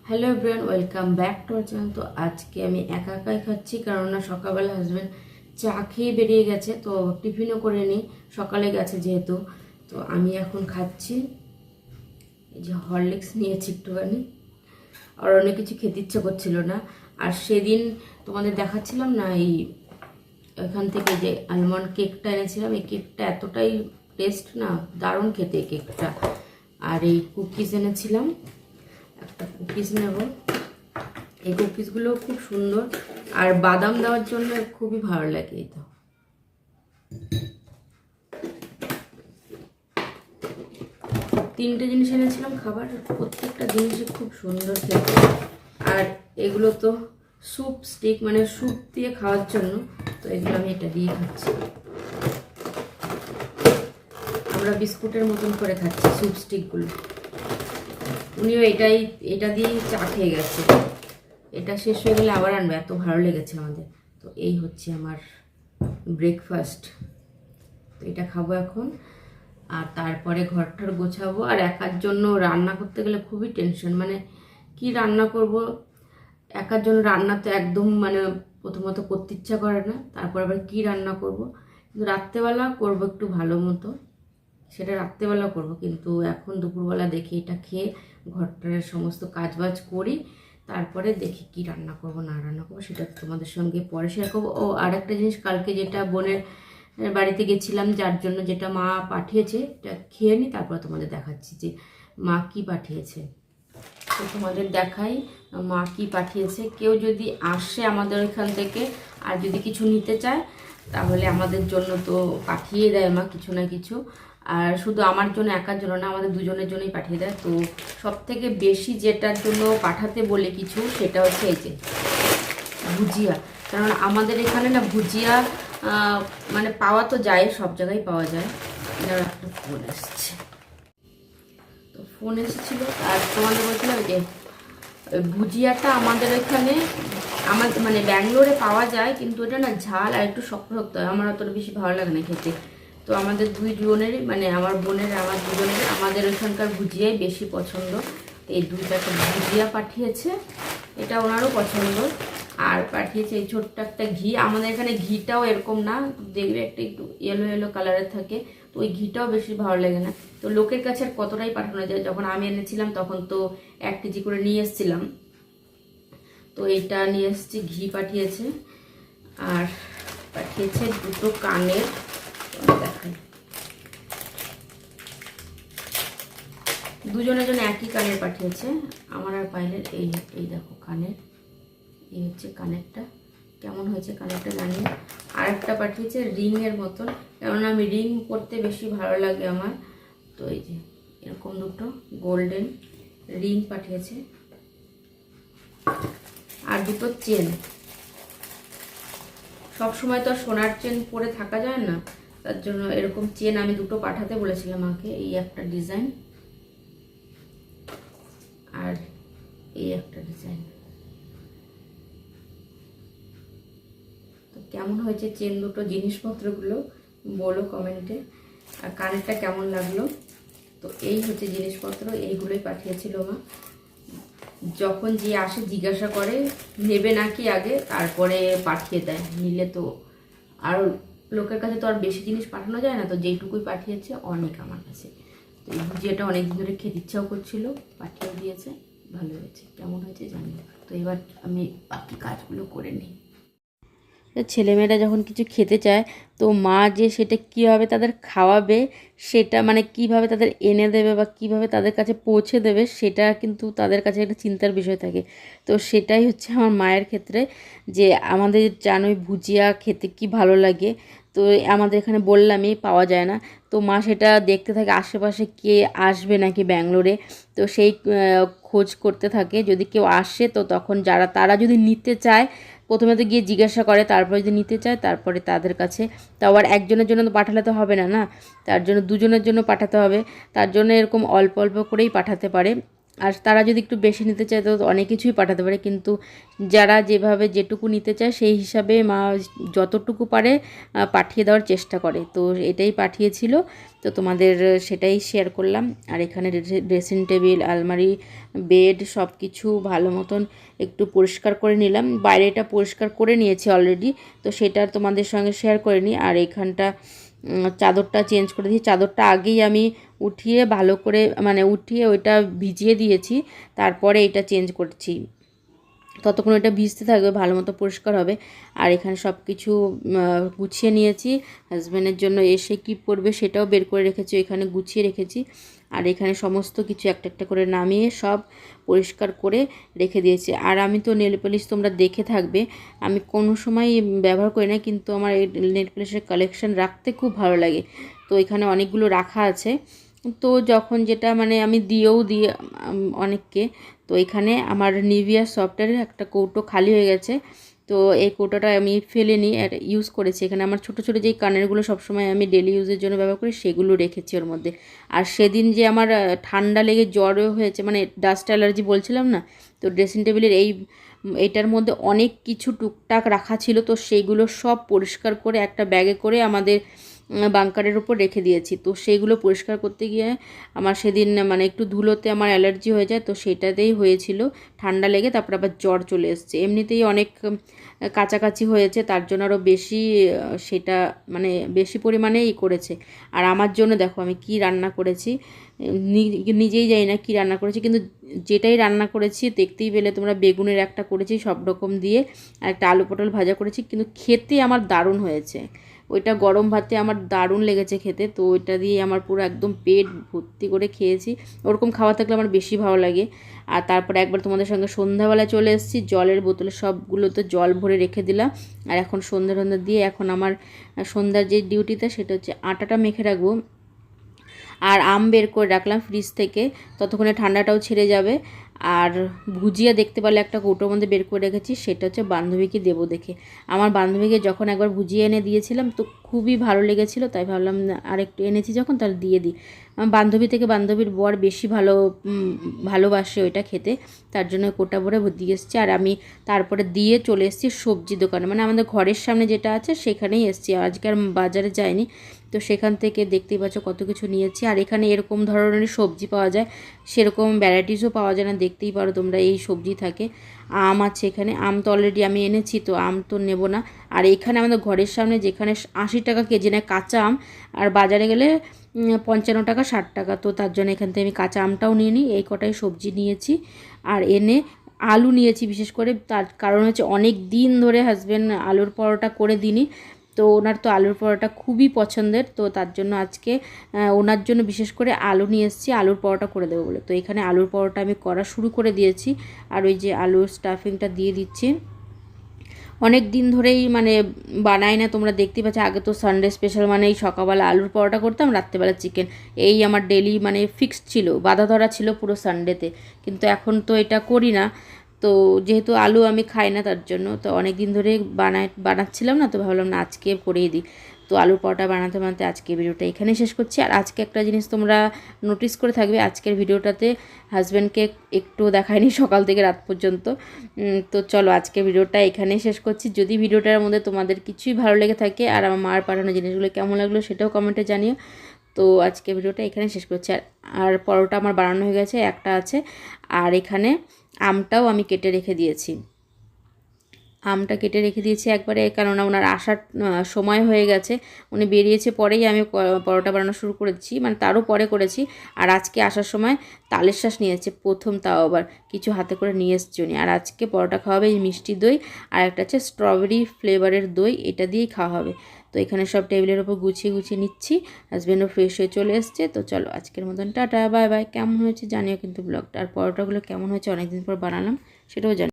Hello everyone, welcome back to our channel. তো আজকে আমি একা একাই খাচ্ছি, কারণ না সকালবেলা হাজব্যান্ড চা খেয়ে বেরিয়ে গেছে, তো টিফিনও করে নিই, সকালে গেছে যেহেতু। তো আমি এখন খাচ্ছি, এই যে হরলিক্স নিয়েছি একটুখানি, আর অনেক কিছু খেতে ইচ্ছে করছিল না। আর সেদিন তোমাদের দেখাচ্ছিলাম না, এই এখান থেকে যে আলমন্ড কেকটা এনেছিলাম, এই কেকটা এতটাই টেস্ট না, দারুণ খেতে এই কেকটা। আর এই কুকিজ এনেছিলাম, একটা কুকিজ নেব। এই কুকিজগুলো খুব সুন্দর, আর বাদাম দেওয়ার জন্য খুবই ভালো লাগে। এই তো তিনটে জিনিস এনেছিলাম খাবার, প্রত্যেকটা জিনিসই খুব সুন্দর খেতে। আর এগুলো তো স্যুপ স্টিক, মানে স্যুপ দিয়ে খাওয়ার জন্য, তো এগুলো আমি এটা দিয়ে খাচ্ছি। আমরা বিস্কুটের মতন করে খাচ্ছি স্যুপ স্টিকগুলো। উনিও এটা দিয়েই চা খেয়ে গেছে। এটা শেষ হয়ে গেলে আবার আনবে, এত ভালো লেগেছে আমাদের। তো এই হচ্ছে আমার ব্রেকফাস্ট, তো এটা খাবো এখন। আর তারপরে ঘরটার গোছাবো। আর একার জন্য রান্না করতে গেলে খুবই টেনশন, মানে কি রান্না করব। একার জন্য রান্না তো একদম মানে প্রথমত করতে ইচ্ছা করে না, তারপর আবার কি রান্না করব। কিন্তু রাত্রেবেলা করব একটু ভালো মতো, সেটা রাত্রেবেলা করব। কিন্তু এখন দুপুরবেলা দেখি এটা খেয়ে ঘরটার সমস্ত কাজবাজ করি, তারপরে দেখি কি রান্না করব না রান্না করবো, সেটা তোমাদের সঙ্গে পরে শেয়ার করবো। ও আর একটা জিনিস, কালকে যেটা বোনের বাড়িতে গেছিলাম, যার জন্য যেটা মা পাঠিয়েছে, এটা খেয়ে নিই, তারপর তোমাদের দেখাচ্ছি যে মা কি পাঠিয়েছে। তো তোমাদের দেখাই মা কি পাঠিয়েছে। কেউ যদি আসে আমাদের ওইখান থেকে আর যদি কিছু নিতে চায়, তাহলে আমাদের জন্য তো পাঠিয়ে দেয় মা কিছু না কিছু। আর শুধু আমার জন্য, একার জন্য না, আমাদের দুজনের জন্যই পাঠিয়ে দেয়। তো সব থেকে বেশি যেটার জন্য পাঠাতে বলে কিছু, সেটা হচ্ছে এই যে ভুজিয়া। কারণ আমাদের এখানে না ভুজিয়া মানে পাওয়া তো যায়, সব জায়গায় পাওয়া যায়। এনার একটা ফোন এসছে, তো ফোন এসেছিল। আর তোমাদের বলছিলাম যে ভুজিয়াটা আমাদের এখানে, আমার মানে ব্যাঙ্গালোরে পাওয়া যায়, কিন্তু এটা না ঝাল আর একটু শক্ত শক্ত হয়, আমার অতটা বেশি ভালো লাগে না খেতে। তো আমাদের দুইজনেরই, মানে আমার বোনের আমার দুজনেরই আমাদের ওইখানকার ভুজিয়াই বেশি পছন্দ। এই দুইটাকে ভুজিয়া পাঠিয়েছে, এটা ওনারও পছন্দ। আর পাঠিয়েছে এই ছোট্ট একটা ঘি। আমাদের এখানে ঘিটাও এরকম না, দেখবে একটা একটু ইয়েলো ইয়েলো কালারের থাকে, তো ওই ঘিটাও বেশি ভালো লাগে না। তো লোকের কাছে আর কতটাই পাঠানো যায়, যখন আমি এনেছিলাম তখন তো 1 কেজি করে নিয়ে এসেছিলাম। তো এটা নিয়ে এসেছি, ঘি পাঠিয়েছে। আর পাঠিয়েছে দুটো কানের, দেখাই দুজনের জন্য একই কানের পাঠিয়েছে, আমার আর পাইলের। এই দেখো কানের, এই হচ্ছে কানেরটা, কেমন হয়েছে কানেরটা জানি। আর একটা পাঠিয়েছে রিংয়ের মতন, কেননা আমি রিং পরতে বেশি ভালো লাগে আমার। তো এই যে এরকম দুটো গোল্ডেন রিং পাঠিয়েছে, আর দুটো চেন। সব সময় তো সোনার চেন পরে থাকা যায় না, তার জন্য এরকম চেন আমি দুটো পাঠাতে বলেছিলাম আমাকে। এই একটা ডিজাইন, আর এই একটা ডিজাইন। তো কেমন হয়েছে চেন দুটো, জিনিসপত্রগুলো বলো কমেন্টে। আর কানেরটা কেমন লাগলো। তো এই হচ্ছে জিনিসপত্র, এইগুলোই পাঠিয়েছিল মা। যখন যে আসে জিজ্ঞাসা করে নেবে নাকি আগে, তারপরে পাঠিয়ে দেয়। নিলে তো আর লোকের কাছে তো আর বেশি জিনিস পাঠানো যায় না, তো যেইটুকুই পাঠিয়েছে অনেক আমার কাছে। তো এই ভুজিয়াটা অনেকদিন ধরে খেতে ইচ্ছাও করছিল, পাঠিয়ে দিয়েছে, ভালো হয়েছে। কেমন হয়েছে জানি না। তো এবার আমি বাকি কাজগুলো করে নিই। ছেলেমেয়েরা যখন কিছু খেতে চায়, তো মা যে সেটা কীভাবে তাদের খাওয়াবে, সেটা মানে কিভাবে তাদের এনে দেবে বা কিভাবে তাদের কাছে পৌঁছে দেবে, সেটা কিন্তু তাদের কাছে একটা চিন্তার বিষয় থাকে। তো সেটাই হচ্ছে আমার মায়ের ক্ষেত্রে, যে আমাদের জানোই ভুজিয়া খেতে কি ভালো লাগে। তো আমাদের এখানে বললামই পাওয়া যায় না, তো মা সেটা দেখতে থাকে আশেপাশে কে আসবে নাকি ব্যাঙ্গালোরে। তো সেই খোঁজ করতে থাকে, যদি কেউ আসে তো তখন তারা যদি নিতে চায়, প্রথমে তো গিয়ে জিজ্ঞাসা করে, তারপরে যদি নিতে চায় তারপরে তাদের কাছে। তো আবার একজনের জন্য তো পাঠালে তো হবে না, না, তার জন্য দুজনের জন্য পাঠাতে হবে। তার জন্য এরকম অল্প অল্প করেই পাঠাতে পারে। আর তারা যদি একটু বেশি নিতে চায় তো অনেক কিছুই পাঠাতে পারে, কিন্তু যারা যেভাবে যেটুকু নিতে চায় সেই হিসাবে মা যতটুকু পারে পাঠিয়ে দেওয়ার চেষ্টা করে। তো এটাই পাঠিয়েছিল, তো তোমাদের সেটাই শেয়ার করলাম। আর এখানে ড্রেসিং টেবিল, আলমারি, বেড সব কিছু ভালো মতন একটু পরিষ্কার করে নিলাম। বাইরেটা পরিষ্কার করে নিয়েছি অলরেডি, তো সেটা তোমাদের সঙ্গে শেয়ার করে নিই। আর এখানটা চাদরটা চেঞ্জ করে দিয়েছি। চাদরটা আগেই আমি উঠিয়ে ভালো করে মানে উঠিয়ে ওইটা ভিজিয়ে দিয়েছি, তারপরে এটা চেঞ্জ করছি। ততক্ষণ এটা ভিজতে থাকবে, ভালো মতো পরিষ্কার হবে। আর এখানে সব কিছু গুছিয়ে নিয়েছি। হাজব্যান্ডের জন্য এসে কী পরবে সেটাও বের করে রেখেছি, এখানে গুছিয়ে রেখেছি। আর এখানে সমস্ত কিছু একটা একটা করে নামিয়ে সব পরিষ্কার করে রেখে দিয়েছি। আর আমি তো নেল পলিশ তোমরা দেখে থাকবে, আমি কোনো সময় ব্যবহার করি না, কিন্তু আমার এই নেল পলিশের কালেকশান রাখতে খুব ভালো লাগে। তো এখানে অনেকগুলো রাখা আছে, তো যখন যেটা মানে আমি দিয়েও দিই অনেককে। তো এখানে আমার নিভিয়া সফটের একটা কৌটো খালি হয়ে গেছে, তো এই কৌটোটা আমি ফেলে নিই, ইউজ করেছি। এখানে আমার ছোটো ছোটো যেই কানেরগুলো সবসময় আমি ডেলি ইউজের জন্য ব্যবহার করি সেগুলো রেখেছি ওর মধ্যে। আর সেদিন যে আমার ঠান্ডা লেগে জ্বরও হয়েছে, মানে ডাস্ট অ্যালার্জি বলছিলাম না, তো ড্রেসিং টেবিলের এইটার মধ্যে অনেক কিছু টুকটাক রাখা ছিল, তো সেইগুলো সব পরিষ্কার করে একটা ব্যাগে করে আমাদের বাঙ্কারের উপর রেখে দিয়েছি। তো সেইগুলো পরিষ্কার করতে গিয়ে আমার সেদিন মানে একটু ধুলোতে আমার অ্যালার্জি হয়ে যায়, তো সেটাতেই হয়েছিল ঠান্ডা লেগে, তারপর আবার জ্বর চলে এসছে। এমনিতেই অনেক কাছাকাছি হয়েছে, তার জন্য আরও বেশি সেটা মানে বেশি পরিমাণেই করেছে। আর আমার জন্য দেখো আমি কি রান্না করেছি, নিজেই জানি না কি রান্না করেছি, কিন্তু যেটাই রান্না করেছি দেখতেই পেলে তোমরা। বেগুনের একটা করেছি সব রকম দিয়ে, আর একটা আলু পটল ভাজা করেছি, কিন্তু খেতে আমার দারুণ হয়েছে। ওইটা গরম ভাতে আমার দারুণ লেগেছে খেতে, তো ওইটা দিয়ে আমার পুরো একদম পেট ভর্তি করে খেয়েছি। ওরকম খাওয়া থাকলে আমার বেশি ভালো লাগে। আর তারপরে একবার তোমাদের সঙ্গে সন্ধ্যাবেলা চলে এসেছি, জলের বোতলে সবগুলোতে জল ভরে রেখে দিলাম। আর এখন সন্ধ্যা দিয়ে এখন আমার সন্ধ্যার যে ডিউটিটা সেটা হচ্ছে আটাটা মেখে রাখবো। আর আম বের করে রাখলাম ফ্রিজ থেকে, ততক্ষণে ঠান্ডাটাও ছেড়ে যাবে। আর ভুজিয়া দেখতে পারলে একটা কৌটোর মধ্যে বের করে রেখেছি, সেটা হচ্ছে বান্ধবীকে দেবো দেখে। আমার বান্ধবীকে যখন একবার ভুজিয়া এনে দিয়েছিলাম তো খুবই ভালো লেগেছিলো, তাই ভাবলাম আর একটু এনেছি যখন তাহলে দিয়ে দিই। আমার বান্ধবী থেকে বান্ধবীর বর বেশি ভালোবাসে ওইটা খেতে, তার জন্য কোটা ভরে দিয়ে এসছি। আর আমি তারপরে দিয়ে চলে এসেছি সবজি দোকানে, মানে আমাদের ঘরের সামনে যেটা আছে সেখানেই এসেছি, আজকে আর বাজারে যাইনি। তো সেখান থেকে দেখতেই পাচ্ছ কত কিছু নিয়েছি। আর এখানে এরকম ধরনের সবজি পাওয়া যায়, সেরকম ভ্যারাইটিসও পাওয়া যায় না, দেখতেই পারো তোমরা এই সবজি থাকে। আম আছে এখানে, আম তো অলরেডি আমি এনেছি, তো আম তো নেব না। আর এখানে আমাদের ঘরের সামনে যেখানে 80 টাকা কেজি নেয় কাঁচা আম, আর বাজারে গেলে 55 টাকা 60 টাকা, তো তার জন্য এখান থেকে আমি কাঁচা আমটাও নিয়ে নিই। এই কটাই সবজি নিয়েছি। আর এনে আলু নিয়েছি বিশেষ করে, তার কারণ হচ্ছে অনেক দিন ধরে হাজব্যান্ড আলুর পরোটা করে দিনি, তো ওনার তো আলুর পরোটা খুবই পছন্দের, তো তার জন্য আজকে ওনার জন্য বিশেষ করে আলু নিয়ে এসেছি, আলুর পরোটা করে দেবো বলে। তো এখানে আলুর পরোটা আমি করা শুরু করে দিয়েছি, আর ওই যে আলুর স্টাফিংটা দিয়ে দিচ্ছি। অনেক দিন ধরেই মানে বানাই না, তোমরা দেখতেই পাচ্ছ। আগে তো সানডে স্পেশাল মানে এই সকালবেলা আলুর পরোটা করতাম, রাত্রেবেলা চিকেন, এই আমার ডেলি মানে ফিক্সড ছিল, বাঁধা ধরা ছিল পুরো সানডেতে। কিন্তু এখন তো এটা করি না, তো যেহেতু আলু আমি খাই না তার জন্য, তো অনেক দিন ধরে বানাচ্ছিলাম না, তো ভাবলাম না আজকে করেই দিই। তো আলুর পরোটা বানাতে বানাতে আজকে ভিডিওটা এখানে শেষ করছি। আর আজকে একটা জিনিস তোমরা নোটিস করে থাকবে, আজকের ভিডিওটাতে হাজব্যান্ডকে একটু দেখায়নি সকাল থেকে রাত পর্যন্ত। তো চলো আজকে ভিডিওটা এখানেই শেষ করছি। যদি ভিডিওটার মধ্যে তোমাদের কিছুই ভালো লেগে থাকে আর আমার মার পাঠানো জিনিসগুলো কেমন লাগলো সেটাও কমেন্টে জানিও। তো আজকে ভিডিওটা এখানে শেষ করছি। আর পরোটা আমার বানানো হয়ে গেছে, একটা আছে। আর এখানে আমটাও আমি কেটে রেখে দিয়েছি, আমটা কেটে রেখে দিয়েছি একবারে, কেননা ওনার আসার সময় হয়ে গেছে, উনি বেরিয়েছে পরেই আমি পরোটা বানানো শুরু করেছি, মানে তারও পরে করেছি। আর আজকে আসার সময় তালের শ্বাস নিয়ে এসেছে প্রথম, তাও আবার কিছু হাতে করে নিয়ে এসছি উনি। আর আজকে পরোটা খাওয়া হবে এই মিষ্টি দই, আর একটা হচ্ছে স্ট্রবেরি ফ্লেভারের দই, এটা দিয়েই খাওয়া হবে। তো এখানে সব টেবিলের ওপর গুছিয়ে নিচ্ছি, হাজব্যান্ডও ফ্রেশ হয়ে চলে এসছে। তো চলো আজকের মতন টাটা বাই বাই। কেমন হয়েছে জানিও কিন্তু ব্লগটা, আর পরোটাগুলো কেমন হয়েছে, অনেকদিন পর বানালাম সেটাও জানি।